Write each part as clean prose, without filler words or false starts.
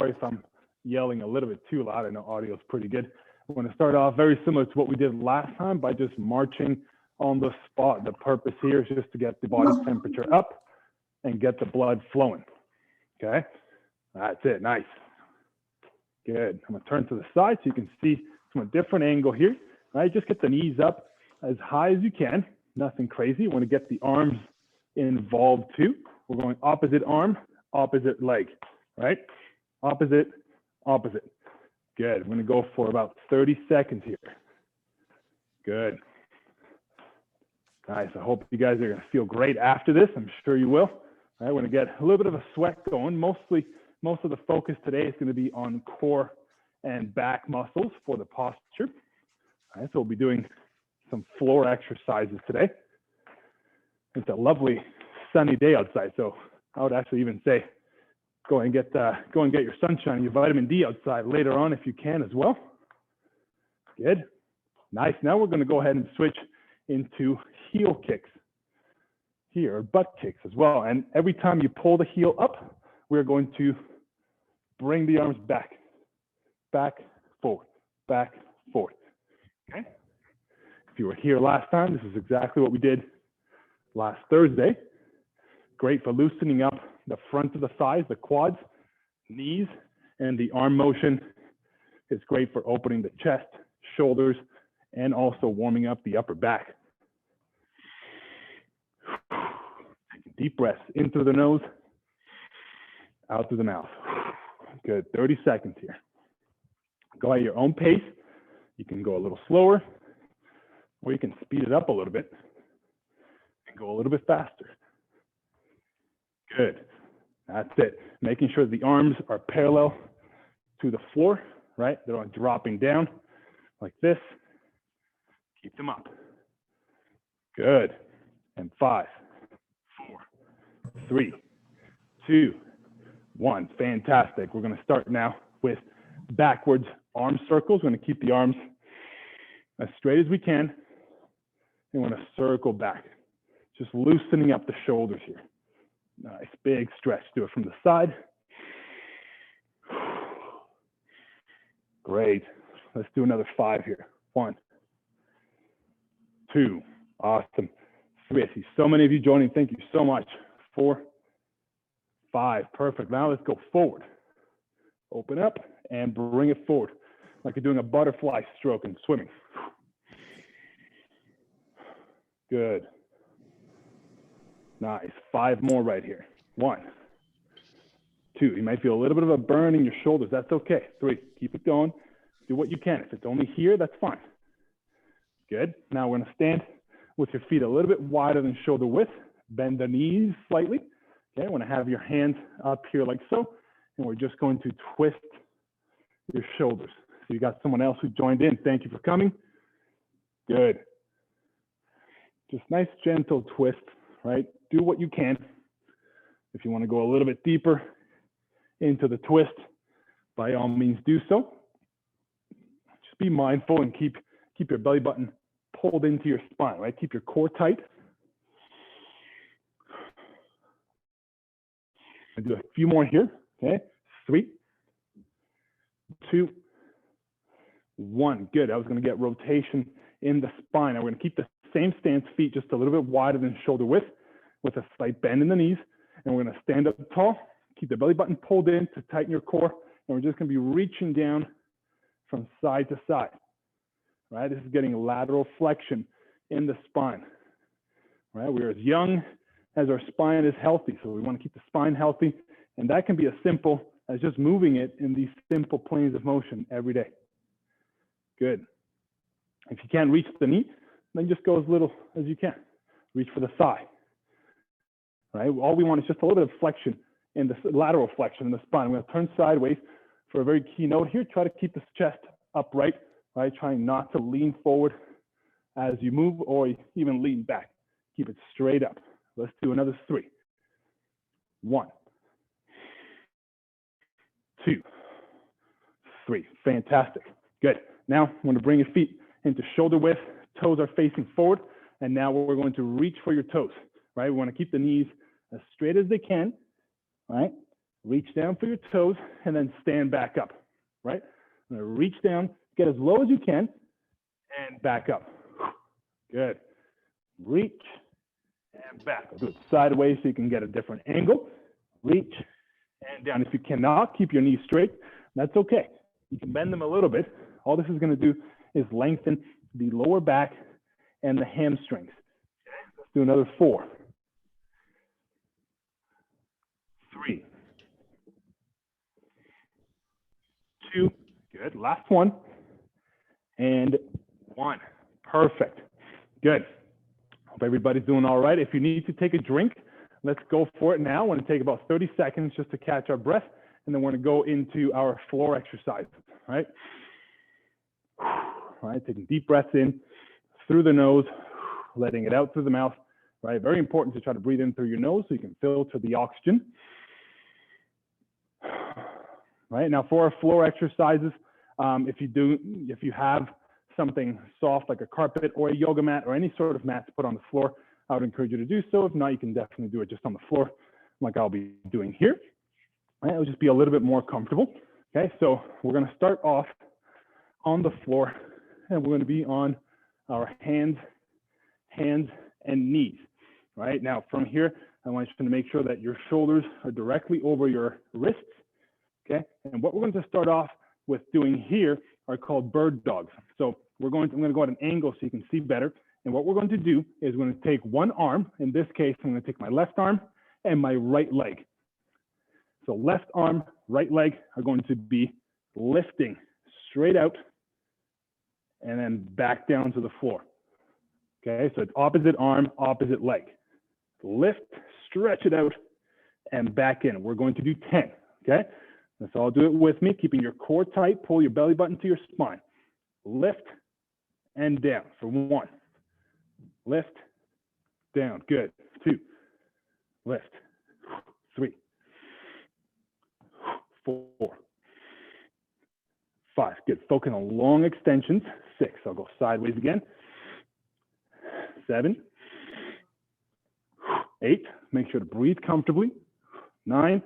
sorry if I'm yelling a little bit too loud. I know audio is pretty good. I'm going to start off very similar to what we did last time by just marching on the spot. The purpose here is just to get the body temperature up and get the blood flowing. Okay, that's it. Nice. Good. I'm going to turn to the side so you can see from a different angle here. All right, just get the knees up as high as you can. Nothing crazy. You want to get the arms involved too. We're going opposite arm, opposite leg, right? Opposite, opposite. Good. I'm going to go for about 30 seconds here. Good. Nice. I hope you guys are going to feel great after this. I'm sure you will. All right, we're going to get a little bit of a sweat going. Most of the focus today is going to be on core and back muscles for the posture. All right, so we'll be doing some floor exercises today. It's a lovely sunny day outside, so I would actually even say go and get your sunshine, your vitamin D outside later on if you can as well. Good. Nice. Now we're going to go ahead and switch into heel kicks here, or butt kicks as well. And every time you pull the heel up, we're going to bring the arms back, back, forward, back, forward. Okay. If you were here last time, this is exactly what we did last Thursday. Great for loosening up the front of the thighs, the quads, knees, and the arm motion. It's great for opening the chest, shoulders, and also warming up the upper back. Taking deep breaths in through the nose, out through the mouth. Good. 30 seconds here. Go at your own pace. You can go a little slower, or you can speed it up a little bit and go a little bit faster. Good. That's it. Making sure the arms are parallel to the floor, right? They're not dropping down like this. Keep them up. Good. And 5, 4, 3, 2, 1. Fantastic. We're going to start now with backwards arm circles. We're going to keep the arms as straight as we can. And we're going to circle back. Just loosening up the shoulders here. Nice, big stretch. Do it from the side. Great. Let's do another 5 here. 1, 2. Awesome. 3. I see so many of you joining. Thank you so much. 4, 5. Perfect. Now let's go forward. Open up and bring it forward, like you're doing a butterfly stroke in swimming. Good. Nice. 5 more right here. 1, 2. You might feel a little bit of a burn in your shoulders. That's okay. 3. Keep it going. Do what you can. If it's only here, that's fine. Good. Now we're going to stand with your feet a little bit wider than shoulder width. Bend the knees slightly. Okay. I want to have your hands up here like so. And we're just going to twist your shoulders. So you got someone else who joined in. Thank you for coming. Good. Just nice, gentle twist, right? Do what you can. If you want to go a little bit deeper into the twist, by all means do so. Just be mindful and keep your belly button pulled into your spine, right? Keep your core tight. I'll do a few more here, okay? 3, 2, 1. Good. I was going to get rotation in the spine. Now we're going to keep the same stance, feet just a little bit wider than shoulder width with a slight bend in the knees. And we're going to stand up tall, keep the belly button pulled in to tighten your core. And we're just going to be reaching down from side to side, right? This is getting lateral flexion in the spine, right? We're as young as our spine is healthy. So we want to keep the spine healthy. And that can be as simple as just moving it in these simple planes of motion every day. Good. If you can't reach the knee, then just go as little as you can. Reach for the thigh, right? All we want is just a little bit of flexion in the lateral flexion in the spine. I'm going to turn sideways for a very key note here. Try to keep this chest upright, right? Trying not to lean forward as you move or even lean back. Keep it straight up. Let's do another 3. 1, 2, 3. Fantastic. Good. Now I'm going to bring your feet into shoulder width. Toes are facing forward. And now we're going to reach for your toes, right? We want to keep the knees as straight as they can, right? reach down for your toes, and then stand back up, right? I'm gonna reach down, get as low as you can, and back up. Good. Reach and back. I'll do it sideways so you can get a different angle. Reach and down. If you cannot keep your knees straight, that's okay. You can bend them a little bit. All this is gonna do is lengthen the lower back and the hamstrings. Okay, let's do another 4, 3, 2, good. Last one, and 1. Perfect. Good. Hope everybody's doing all right. If you need to take a drink, let's go for it now. We're going to take about 30 seconds just to catch our breath, and then we're going to go into our floor exercise, right? All right, taking deep breaths in through the nose, letting it out through the mouth, right? Very important to try to breathe in through your nose so you can filter the oxygen. Right, now for our floor exercises, if you have something soft like a carpet or a yoga mat or any sort of mat to put on the floor, I would encourage you to do so. If not, you can definitely do it just on the floor like I'll be doing here. Right, it'll just be a little bit more comfortable. Okay, so we're going to start off on the floor, and we're going to be on our hands, and knees. Right, now from here, I want you to make sure that your shoulders are directly over your wrists. Okay, and what we're going to start off with doing here are called bird dogs. So I'm going to go at an angle so you can see better. And what we're going to do is we're going to take one arm. In this case, I'm going to take my left arm and my right leg. So left arm, right leg are going to be lifting straight out and then back down to the floor. Okay, so it's opposite arm, opposite leg. Lift, stretch it out, and back in. We're going to do 10, okay? Let's all do it with me, keeping your core tight. Pull your belly button to your spine. Lift and down for 1. Lift, down, good. 2, lift, 3, 4, 5, good. Focus on long extensions. 6, I'll go sideways again. 7, 8, make sure to breathe comfortably. 9,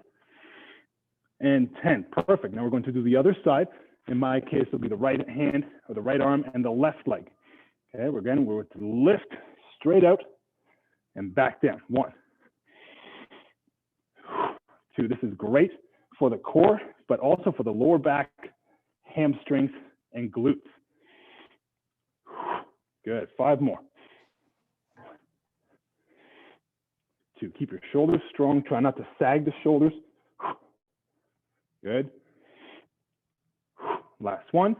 and 10. Perfect. Now we're going to do the other side. In my case, it'll be the right hand or the right arm and the left leg. Okay, we're going to lift straight out and back down. 1, 2. This is great for the core, but also for the lower back, hamstrings, and glutes. Good. 5 more. 2. Keep your shoulders strong. Try not to sag the shoulders. Good. Last one.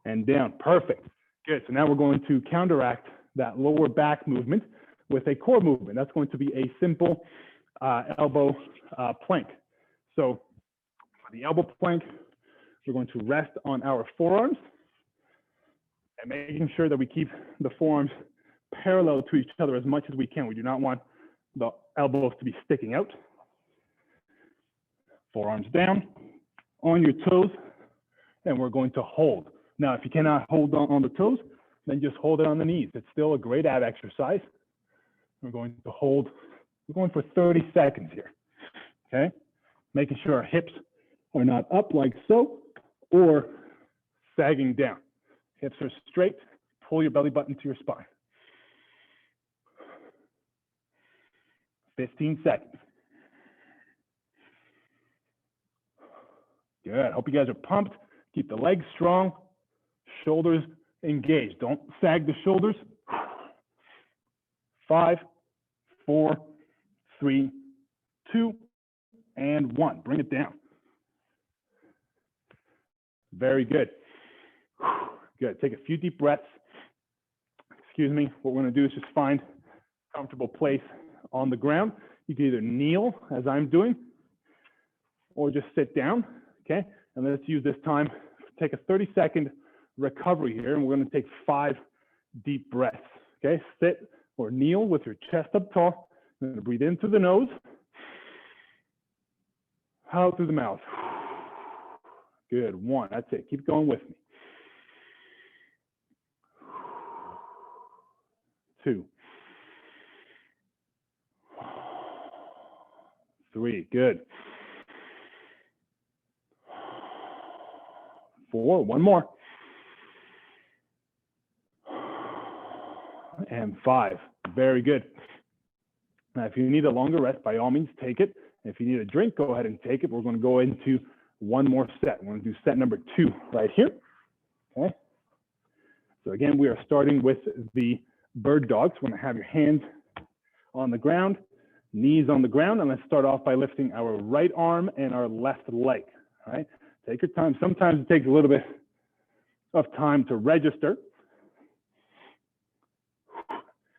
And down. Perfect. Good. So now we're going to counteract that lower back movement with a core movement. That's going to be a simple elbow plank. So for the elbow plank, we're going to rest on our forearms and making sure that we keep the forearms parallel to each other as much as we can. We do not want the elbows to be sticking out. Forearms down, on your toes, and we're going to hold. Now, if you cannot hold on the toes, then just hold it on the knees. It's still a great ab exercise. We're going to hold, we're going for 30 seconds here, okay? Making sure our hips are not up like so, or sagging down. Hips are straight, pull your belly button to your spine. 15 seconds. Good. Hope you guys are pumped. Keep the legs strong, shoulders engaged. Don't sag the shoulders. 5, 4, 3, 2, and 1. Bring it down. Very good. Good. Take a few deep breaths. Excuse me. What we're going to do is just find a comfortable place on the ground. You can either kneel, as I'm doing, or just sit down. Okay, and let's use this time, take a 30-second recovery here, and we're going to take 5 deep breaths. Okay, sit or kneel with your chest up tall. You're going to breathe in through the nose, out through the mouth. Good. 1, that's it. Keep going with me. 2, 3, good. 4, one more. And 5, very good. Now, if you need a longer rest, by all means, take it. If you need a drink, go ahead and take it. We're going to go into one more set. We're going to do set number 2 right here. Okay. So again, we are starting with the bird dog. So we're going to have your hands on the ground, knees on the ground, and let's start off by lifting our right arm and our left leg. All right. Take your time. Sometimes it takes a little bit of time to register,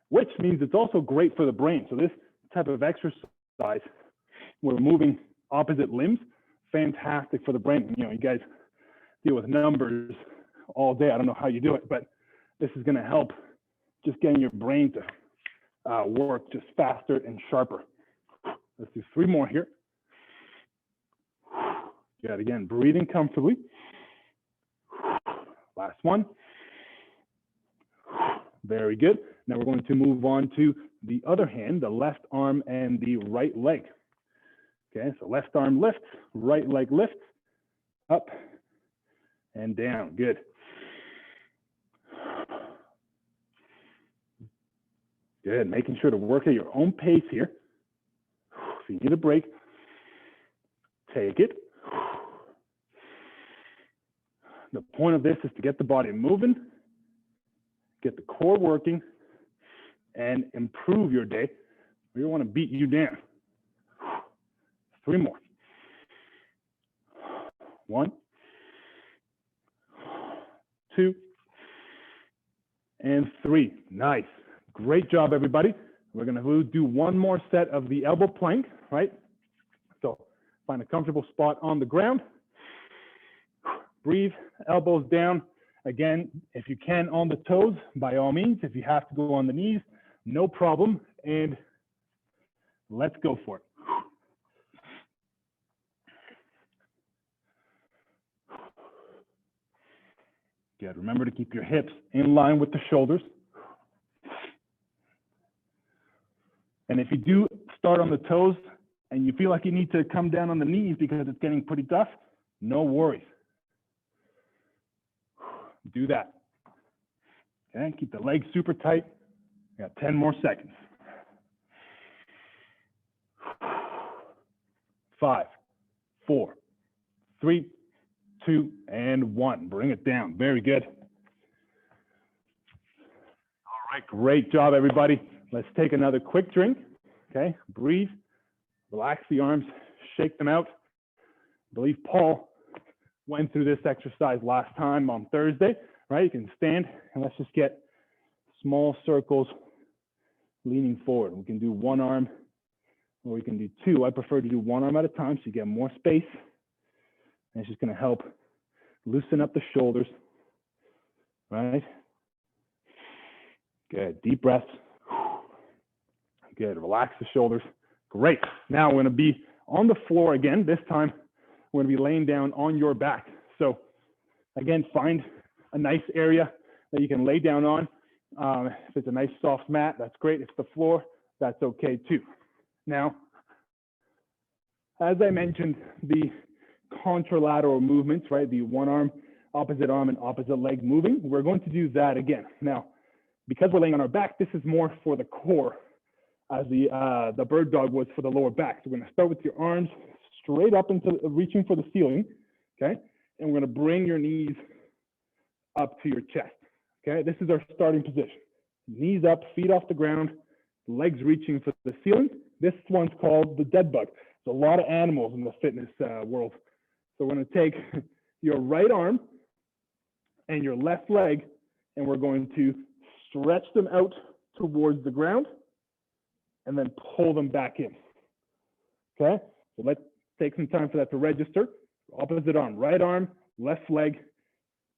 which means it's also great for the brain. So this type of exercise, we're moving opposite limbs, fantastic for the brain. You know, you guys deal with numbers all day. I don't know how you do it, but this is going to help just getting your brain to work just faster and sharper. Let's do 3 more here. Good, again, breathing comfortably. Last one. Very good. Now we're going to move on to the other hand, the left arm and the right leg. Okay, so left arm lifts, right leg lifts, up and down. Good. Good, making sure to work at your own pace here. If you need a break, take it. The point of this is to get the body moving, get the core working, and improve your day. We don't want to beat you down. 3 more. 1, 2, and 3. Nice. Great job, everybody. We're going to do one more set of the elbow plank, right? So find a comfortable spot on the ground. Breathe, elbows down. Again, if you can on the toes, by all means. If you have to go on the knees, no problem. And let's go for it. Good. Remember to keep your hips in line with the shoulders. And if you do start on the toes and you feel like you need to come down on the knees because it's getting pretty tough, no worries. Do that. Okay, keep the legs super tight. We got 10 more seconds. 5, 4, 3, 2, and 1. Bring it down. Very good. All right, great job, everybody. Let's take another quick drink. Okay, breathe, relax the arms, shake them out. I believe Paul went through this exercise last time on Thursday, right? You can stand and let's just get small circles leaning forward. We can do one arm or we can do 2. I prefer to do one arm at a time so you get more space. And it's just going to help loosen up the shoulders, right? Good, deep breaths. Good, relax the shoulders. Great. Now we're going to be on the floor again. This time we're going to be laying down on your back. So again, find a nice area that you can lay down on. If it's a nice soft mat, that's great. If it's the floor, that's okay too. Now, as I mentioned, the contralateral movements, right? The one arm, opposite arm, and opposite leg moving. We're going to do that again. Now, because we're laying on our back, this is more for the core as the bird dog was for the lower back. So we're going to start with your arms straight up into reaching for the ceiling, okay? And we're going to bring your knees up to your chest, okay? This is our starting position. Knees up, feet off the ground, legs reaching for the ceiling. This one's called the dead bug. There's a lot of animals in the fitness world. So we're going to take your right arm and your left leg, and we're going to stretch them out towards the ground and then pull them back in, okay? So let's take some time for that to register. Opposite arm, right arm, left leg,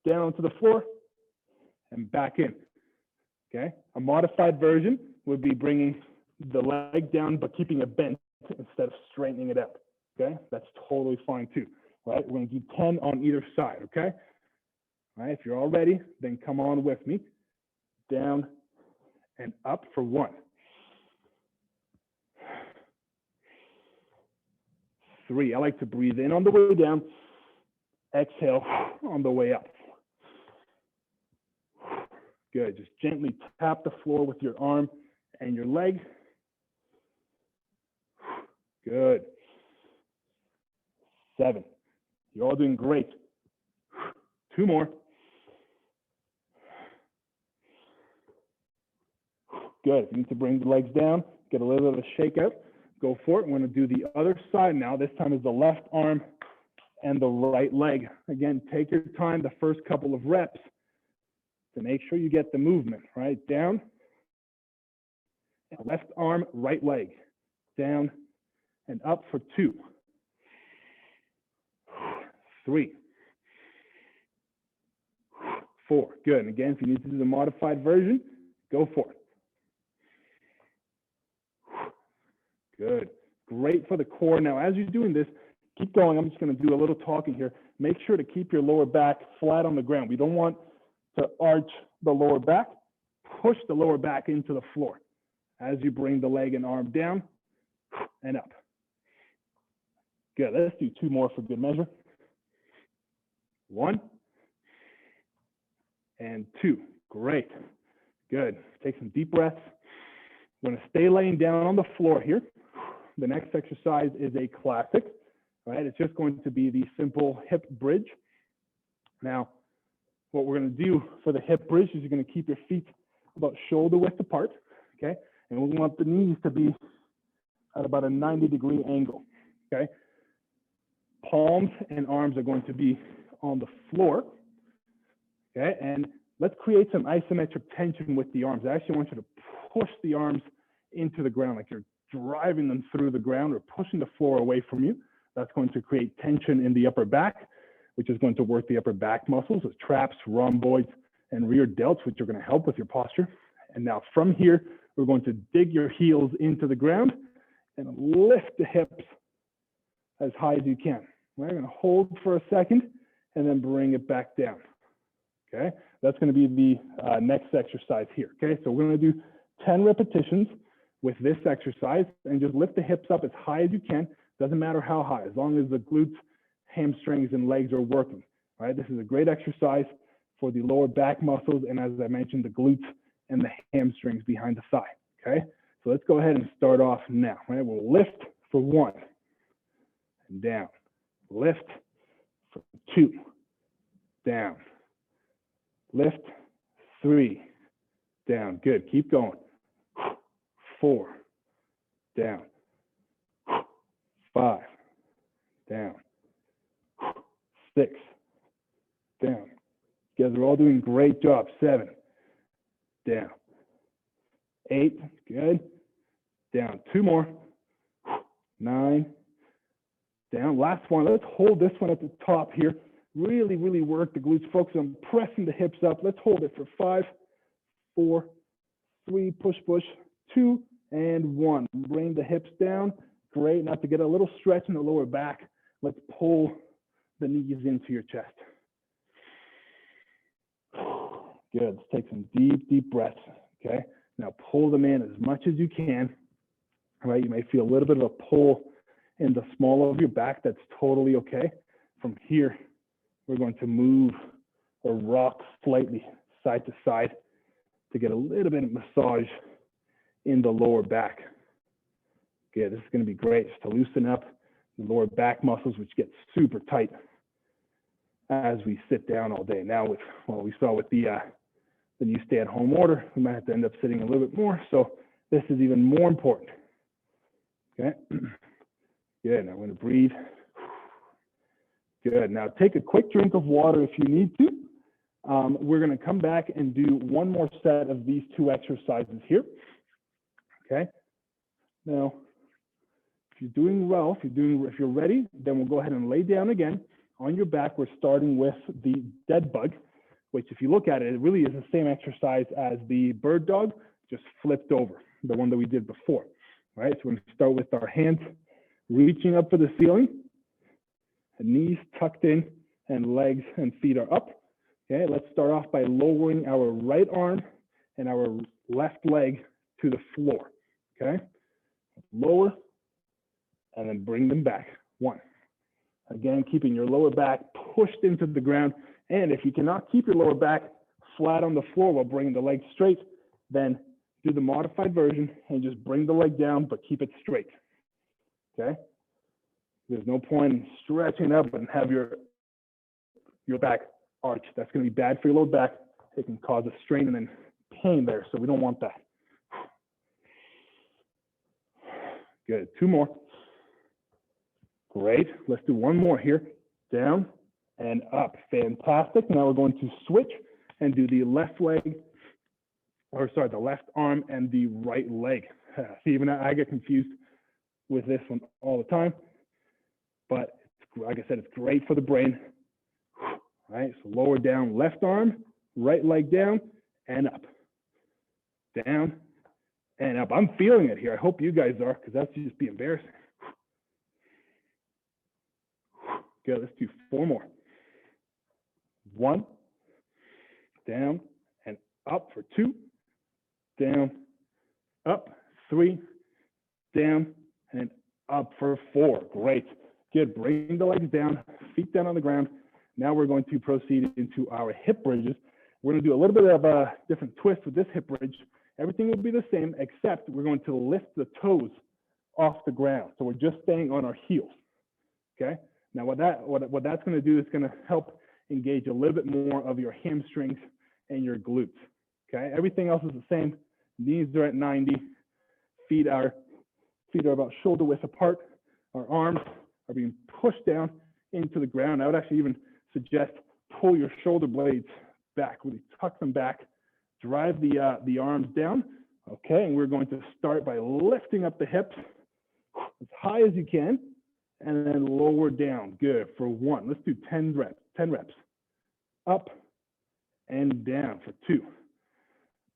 down to the floor and back in, okay? A modified version would be bringing the leg down but keeping it bent instead of straightening it out, okay? That's totally fine too, right? We're gonna do 10 on either side, okay? All right, if you're all ready, then come on with me. Down and up for 1. 3. I like to breathe in on the way down, exhale on the way up. Good. Just gently tap the floor with your arm and your leg. Good. 7. You're all doing great. 2 more. Good. If you need to bring the legs down, get a little bit of a shake out, go for it. We're going to do the other side now. This time is the left arm and the right leg. Again, take your time the first couple of reps to make sure you get the movement, right? Down, left arm, right leg. Down and up for 2. 3. 4. Good. And again, if you need to do the modified version, go for it. Good. Great for the core. Now, as you're doing this, keep going. I'm just going to do a little talking here. Make sure to keep your lower back flat on the ground. We don't want to arch the lower back. Push the lower back into the floor as you bring the leg and arm down and up. Good. Let's do 2 more for good measure. 1 and 2. Great. Good. Take some deep breaths. We're going to stay laying down on the floor here. The next exercise is a classic, right? It's just going to be the simple hip bridge. Now, what we're going to do for the hip bridge is you're going to keep your feet about shoulder width apart, okay? And we want the knees to be at about a 90-degree angle, okay? Palms and arms are going to be on the floor, okay? And let's create some isometric tension with the arms. I actually want you to push the arms into the ground, like you're driving them through the ground or pushing the floor away from you. That's going to create tension in the upper back, which is going to work the upper back muscles, the traps, rhomboids, and rear delts, which are going to help with your posture. And now from here, we're going to dig your heels into the ground and lift the hips as high as you can. We're going to hold for a second and then bring it back down. Okay, that's going to be the next exercise here. Okay, so we're going to do 10 repetitions with this exercise and just lift the hips up as high as you can. Doesn't matter how high, as long as the glutes, hamstrings, and legs are working. All right, this is a great exercise for the lower back muscles and, as I mentioned, the glutes and the hamstrings behind the thigh. Okay, so let's go ahead and start off now. Right, we'll lift for 1 and down. Lift for 2, down. Lift, 3, down. Good. Keep going. 4, down. 5, down. 6, down. You guys are all doing great job. 7, down. 8, good. Down. 2 more. 9, down. Last one. Let's hold this one at the top here. Really, really work the glutes. Focus on pressing the hips up. Let's hold it for 5, 4, 3, push, push, 2, and 1. Bring the hips down. Great. Now to get a little stretch in the lower back, let's pull the knees into your chest. Good. Let's take some deep, deep breaths. Okay. Now pull them in as much as you can. All right. You may feel a little bit of a pull in the small of your back. That's totally okay. From here, we're going to move or rock slightly side to side to get a little bit of massage in the lower back. Okay, this is going to be great just to loosen up the lower back muscles, which get super tight as we sit down all day. Now, with what we saw with the new stay-at-home order, we might have to end up sitting a little bit more. So this is even more important. Okay. Good. Now I'm going to breathe. Good. Now take a quick drink of water if you need to. We're going to come back and do one more set of these 2 exercises here. Okay. Now, if you're doing well, if you're ready, then we'll go ahead and lay down again on your back. We're starting with the dead bug, which, if you look at it, it really is the same exercise as the bird dog, just flipped over, the one that we did before. All right. So we're going to start with our hands reaching up for the ceiling, knees tucked in, and legs and feet are up. Okay, let's start off by lowering our right arm and our left leg to the floor. Okay, lower and then bring them back. 1. Again, keeping your lower back pushed into the ground. And if you cannot keep your lower back flat on the floor while bringing the leg straight, then do the modified version and just bring the leg down, but keep it straight, okay? There's no point in stretching up and have your back arch. That's gonna be bad for your lower back. It can cause a strain and then pain there, so we don't want that. Good, 2 more. Great, let's do 1 more here. Down and up, fantastic. Now we're going to switch and do the left leg, or sorry, the left arm and the right leg. See, even I get confused with this one all the time, but like I said, it's great for the brain. All right, so lower down, left arm, right leg down and up. Down and up. I'm feeling it here. I hope you guys are, because that's just be embarrassing. Good, let's do 4 more. 1, down and up for 2, down, up, 3, down and up for 4. Great. Good. Bring the legs down, feet down on the ground. Now we're going to proceed into our hip bridges. We're going to do a little bit of a different twist with this hip bridge. Everything will be the same, except we're going to lift the toes off the ground. So we're just staying on our heels. Okay. Now what that's going to do is going to help engage a little bit more of your hamstrings and your glutes. Okay. Everything else is the same. Knees are at 90. Feet are about shoulder width apart. Our arms are being pushed down into the ground. I would actually even suggest pull your shoulder blades back, really tuck them back, drive the arms down. Okay, and we're going to start by lifting up the hips as high as you can, and then lower down. Good, for 1. Let's do 10 reps. 10 reps. Up and down for 2.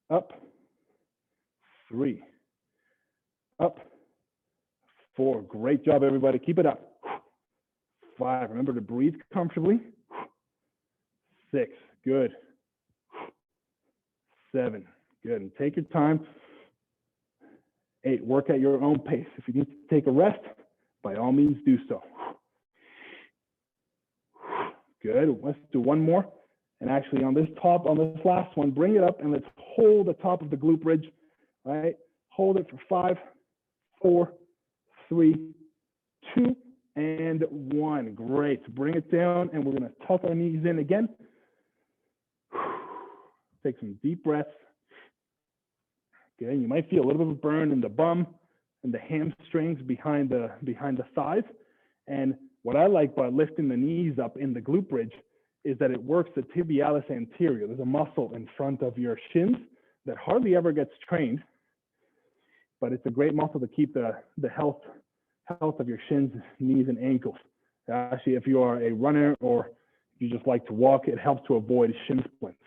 Up, 3. Up, 4. Great job, everybody. Keep it up. 5. Remember to breathe comfortably. 6. Good. 7. Good. And take your time. 8. Work at your own pace. If you need to take a rest, by all means do so. Good. Let's do 1 more. And actually on this last one, bring it up and let's hold the top of the glute bridge. All right. Hold it for 5, 4, 3, 2, and 1. Great. Bring it down and we're going to tuck our knees in again. Take some deep breaths. Okay. You might feel a little bit of a burn in the bum and the hamstrings behind the thighs. And what I like by lifting the knees up in the glute bridge is that it works the tibialis anterior. There's a muscle in front of your shins that hardly ever gets trained, but it's a great muscle to keep the health of your shins, knees, and ankles. Actually, if you are a runner or you just like to walk, it helps to avoid shin splints.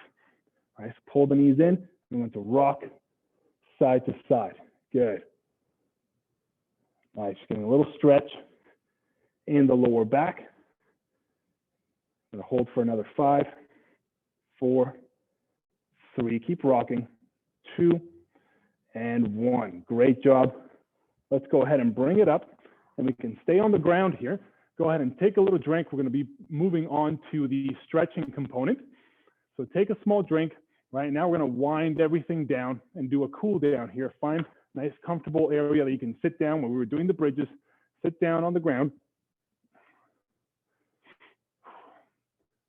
All right, so pull the knees in. We want to rock side to side. Good. All right, just getting a little stretch in the lower back. I'm gonna hold for another 5, 4, 3. Keep rocking. 2, and 1. Great job. Let's go ahead and bring it up, and we can stay on the ground here. Go ahead and take a little drink. We're going to be moving on to the stretching component. So take a small drink. Right now, we're going to wind everything down and do a cool down here. Find a nice, comfortable area that you can sit down. When we were doing the bridges, sit down on the ground.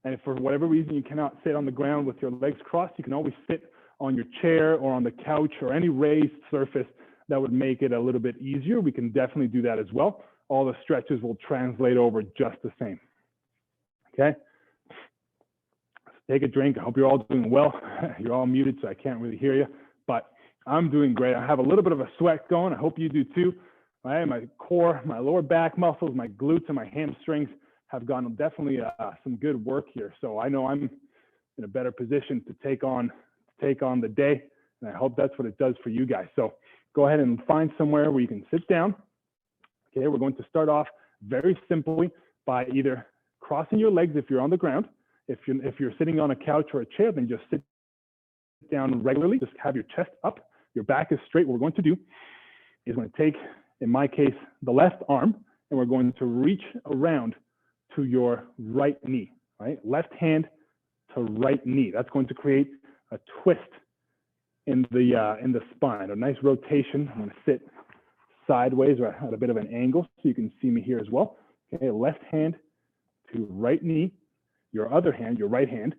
And if for whatever reason you cannot sit on the ground with your legs crossed, you can always sit on your chair or on the couch or any raised surface that would make it a little bit easier. We can definitely do that as well. All the stretches will translate over just the same. Okay. Take a drink. I hope you're all doing well. You're all muted, so I can't really hear you, but I'm doing great. I have a little bit of a sweat going. I hope you do too. Right? My core, my lower back muscles, my glutes, and my hamstrings have gotten definitely some good work here. So I know I'm in a better position to take on the day, and I hope that's what it does for you guys. So go ahead and find somewhere where you can sit down. Okay, we're going to start off very simply by either crossing your legs if you're on the ground. If you're sitting on a couch or a chair, then just sit down regularly. Just have your chest up, your back is straight. What we're going to do is going to take, in my case, the left arm, and and we're going to reach around to your right knee, right? Left hand to right knee. That's going to create a twist in the spine, a nice rotation. I'm going to sit sideways or at a bit of an angle so you can see me here as well. Okay, left hand to right knee. Your other hand, your right hand,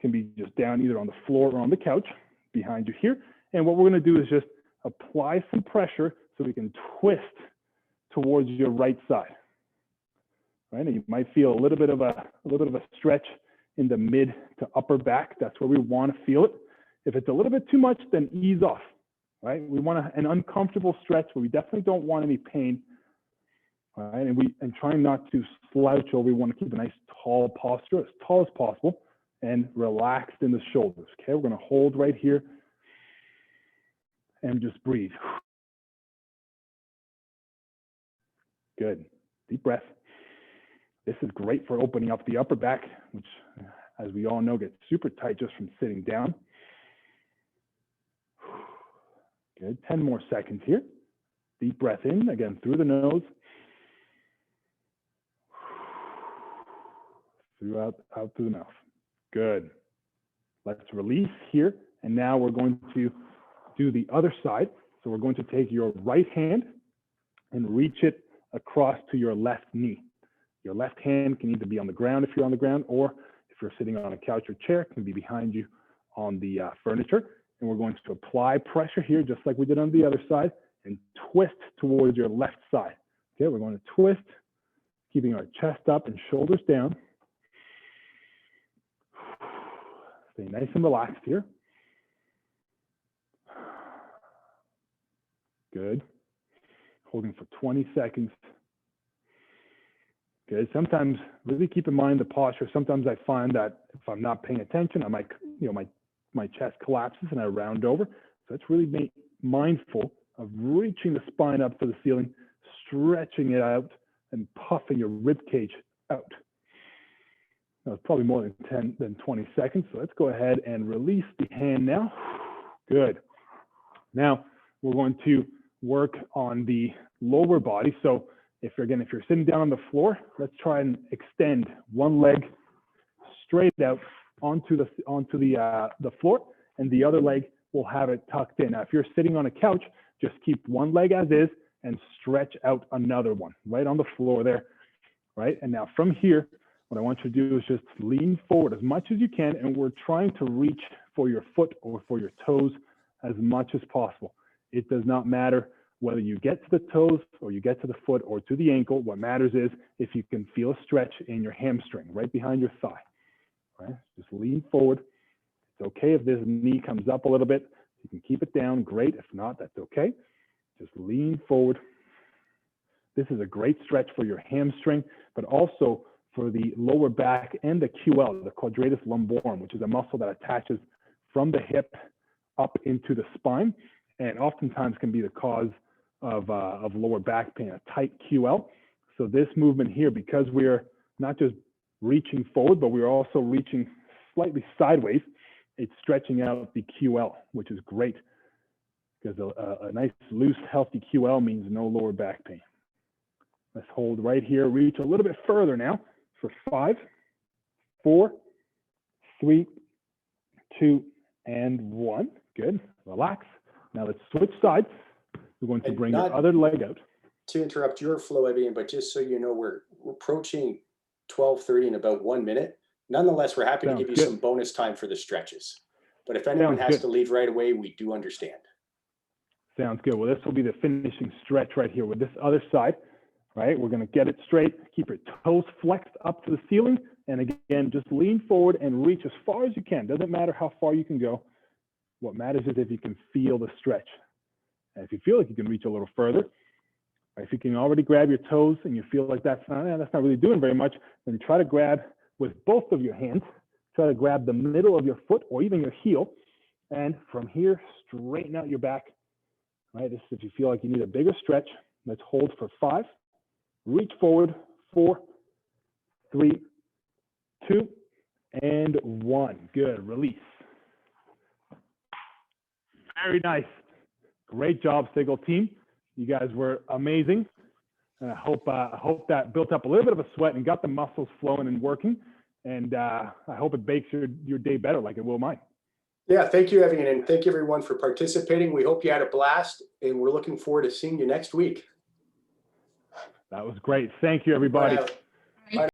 can be just down either on the floor or on the couch behind you here. And what we're going to do is just apply some pressure so we can twist towards your right side. Right, and you might feel a little bit of a stretch in the mid to upper back. That's where we want to feel it. If it's a little bit too much, then ease off. Right, we want an uncomfortable stretch, but we definitely don't want any pain. All right, and trying not to slouch over. We want to keep a nice tall posture, as tall as possible, and relaxed in the shoulders. Okay, we're going to hold right here and just breathe. Good. Deep breath. This is great for opening up the upper back, which, as we all know, gets super tight just from sitting down. Good. 10 more seconds here. Deep breath in, again, through the nose. Out through the mouth. Good. Let's release here. And now we're going to do the other side. So we're going to take your right hand and reach it across to your left knee. Your left hand can either be on the ground if you're on the ground, or if you're sitting on a couch or chair, it can be behind you on the furniture. And we're going to apply pressure here, just like we did on the other side, and twist towards your left side. Okay, we're going to twist, keeping our chest up and shoulders down. Stay nice and relaxed here. Good. Holding for 20 seconds. Good. Sometimes really keep in mind the posture. Sometimes I find that if I'm not paying attention, I might, my chest collapses and I round over. So it's really mindful of reaching the spine up to the ceiling, stretching it out, and puffing your rib cage out. That was probably more than 20 seconds. So let's go ahead and release the hand now. Good. Now we're going to work on the lower body. So if you're sitting down on the floor, let's try and extend one leg straight out onto the floor, and the other leg will have it tucked in. Now, if you're sitting on a couch, just keep one leg as is and stretch out another one right on the floor there, right? And now from here, what I want you to do is just lean forward as much as you can, and we're trying to reach for your foot or for your toes as much as possible. It does not matter whether you get to the toes or you get to the foot or to the ankle. What matters is if you can feel a stretch in your hamstring right behind your thigh. Right? Just lean forward. It's okay if this knee comes up a little bit. You can keep it down. Great. If not, that's okay. Just lean forward. This is a great stretch for your hamstring, but also for the lower back and the QL, the quadratus lumborum, which is a muscle that attaches from the hip up into the spine, and oftentimes can be the cause of lower back pain, a tight QL. So this movement here, because we're not just reaching forward, but we're also reaching slightly sideways, it's stretching out the QL, which is great, because a nice, loose, healthy QL means no lower back pain. Let's hold right here, reach a little bit further now for 5, 4, 3, 2, and 1. Good, relax. Now let's switch sides. We're going to bring your other leg out. To interrupt your flow, Evian, but just so you know, we're approaching 12:30 in about 1 minute. Nonetheless, we're happy to give you some bonus time for the stretches. But if anyone has to leave right away, we do understand. Sounds good. Well, this will be the finishing stretch right here with this other side, right? We're going to get it straight, keep your toes flexed up to the ceiling. And again, just lean forward and reach as far as you can. Doesn't matter how far you can go. What matters is if you can feel the stretch. And if you feel like you can reach a little further, if you can already grab your toes and you feel like that's not really doing very much, then try to grab with both of your hands. Try to grab the middle of your foot or even your heel. And from here, straighten out your back. Right, this is if you feel like you need a bigger stretch. Let's hold for 5. Reach forward, 4, 3, 2, and 1. Good, release. Very nice. Great job, Segal team. You guys were amazing. And I hope that built up a little bit of a sweat and got the muscles flowing and working. And I hope it makes your day better like it will mine. Yeah, thank you, Evan, and thank you everyone for participating. We hope you had a blast, and we're looking forward to seeing you next week. That was great. Thank you, everybody. Bye.